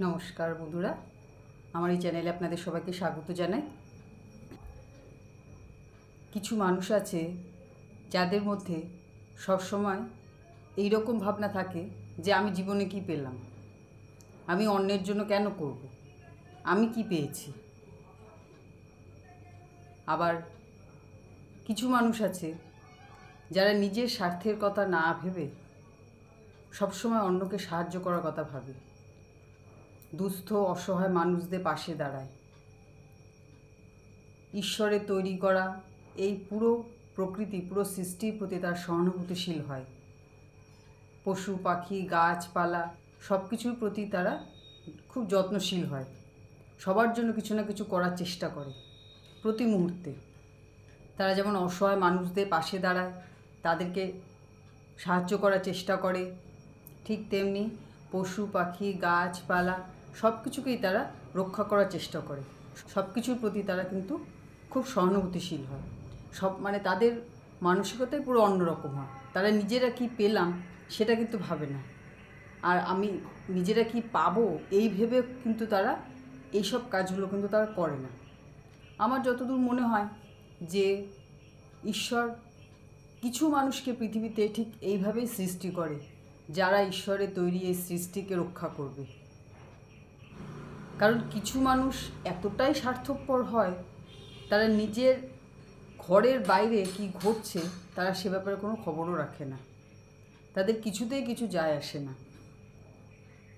নমস্কার বন্ধুরা, আমার এই চ্যানেলে আপনাদের সবাইকে স্বাগত জানাই। কিছু মানুষ আছে যাদের মধ্যে সবসময় এই রকম ভাবনা থাকে যে আমি জীবনে কি পেলাম, আমি অন্যের জন্য কেন করব, আমি কি পেয়েছি। আবার কিছু মানুষ আছে যারা নিজের স্বার্থের কথা না ভেবে সবসময় অন্যকে সাহায্য করার কথা ভাবে, দুস্থ অসহায় মানুষদের পাশে দাঁড়ায়। ঈশ্বরের তৈরি করা এই পুরো প্রকৃতি, পুরো সৃষ্টির প্রতি তার সহানুভূতিশীল হয়। পশু পাখি গাছপালা সব কিছুর প্রতি তারা খুব যত্নশীল হয়, সবার জন্য কিছু না কিছু করার চেষ্টা করে। প্রতি মুহূর্তে তারা যেমন অসহায় মানুষদের পাশে দাঁড়ায়, তাদেরকে সাহায্য করার চেষ্টা করে, ঠিক তেমনি পশু পাখি গাছপালা সব কিছুকেই তারা রক্ষা করার চেষ্টা করে। সব কিছুর প্রতি তারা কিন্তু খুব সহানুভূতিশীল হয়। তাদের মানসিকতাই পুরো অন্যরকম হয়। তারা নিজেরা কি পেলাম সেটা কিন্তু ভাবে না, আর আমি নিজেরা কি পাবো এই ভেবে কিন্তু তারা এইসব কাজগুলো কিন্তু তারা করে না। আমার যতদূর মনে হয় যে ঈশ্বর কিছু মানুষকে পৃথিবীতে ঠিক এইভাবেই সৃষ্টি করে, যারা ঈশ্বরের তৈরি এই সৃষ্টিকে রক্ষা করবে। কারণ কিছু মানুষ এতটাই স্বার্থপর হয়, তারা নিজের ঘরের বাইরে কি ঘটছে তারা সে ব্যাপারে কোনো খবরও রাখে না, তাদের কিছুতেই কিছু যায় আসে না,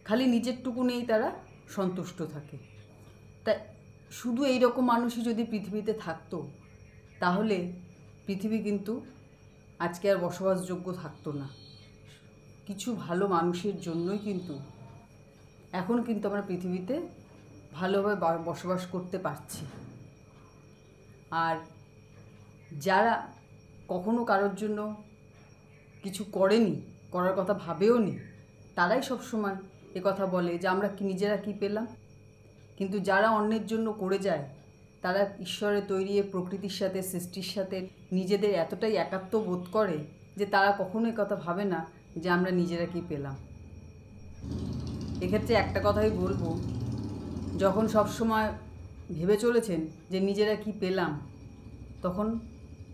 খালি নিজেরটুকু নিয়েই তারা সন্তুষ্ট থাকে। তাই শুধু এই রকম মানুষই যদি পৃথিবীতে থাকতো তাহলে পৃথিবী কিন্তু আজকে আর বসবাসযোগ্য থাকতো না। কিছু ভালো মানুষের জন্যই কিন্তু এখন কিন্তু আমরা পৃথিবীতে ভালোভাবে বসবাস করতে পারছি। আর যারা কখনো কারোর জন্য কিছু করেনি, করার কথা ভাবেও নি, তারাই সবসময় কথা বলে যে আমরা নিজেরা কি পেলাম। কিন্তু যারা অন্যের জন্য করে যায়, তারা ঈশ্বরের তৈরি প্রকৃতির সাথে, সৃষ্টির সাথে নিজেদের এতটাই একাত্ম বোধ করে যে তারা কখনো কথা ভাবে না যে আমরা নিজেরা কি পেলাম। এক্ষেত্রে একটা কথাই বলবো, যখন সবসময় ভেবে চলেছেন যে নিজেরা কি পেলাম, তখন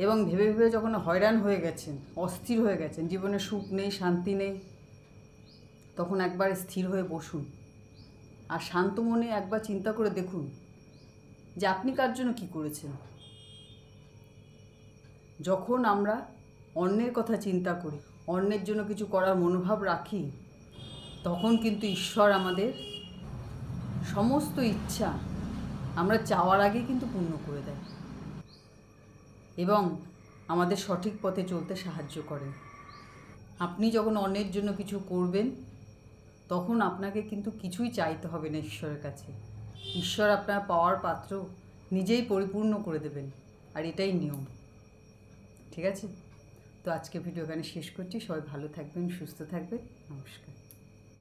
এবং ভেবে ভেবে যখন হয়রান হয়ে গেছেন, অস্থির হয়ে গেছেন, জীবনে সুখ নেই, শান্তি নেই, তখন একবার স্থির হয়ে বসুন আর শান্ত মনে একবার চিন্তা করে দেখুন যে আপনি কার জন্য কী করেছেন। যখন আমরা অন্যের কথা চিন্তা করি, অন্যের জন্য কিছু করার মনোভাব রাখি, তখন কিন্তু ঈশ্বর আমাদের সমস্ত ইচ্ছা আমরা চাওয়ার আগে কিন্তু পূর্ণ করে দেয় এবং আমাদের সঠিক পথে চলতে সাহায্য করেন। আপনি যখন অন্যের জন্য কিছু করবেন, তখন আপনাকে কিন্তু কিছুই চাইতে হবে না ঈশ্বরের কাছে। ঈশ্বর আপনার পাওয়ার পাত্র নিজেই পরিপূর্ণ করে দেবেন, আর এটাই নিয়ম। ঠিক আছে? তো আজকে ভিডিও এখানে শেষ করছি। সবাই ভালো থাকবেন, সুস্থ থাকবেন। নমস্কার।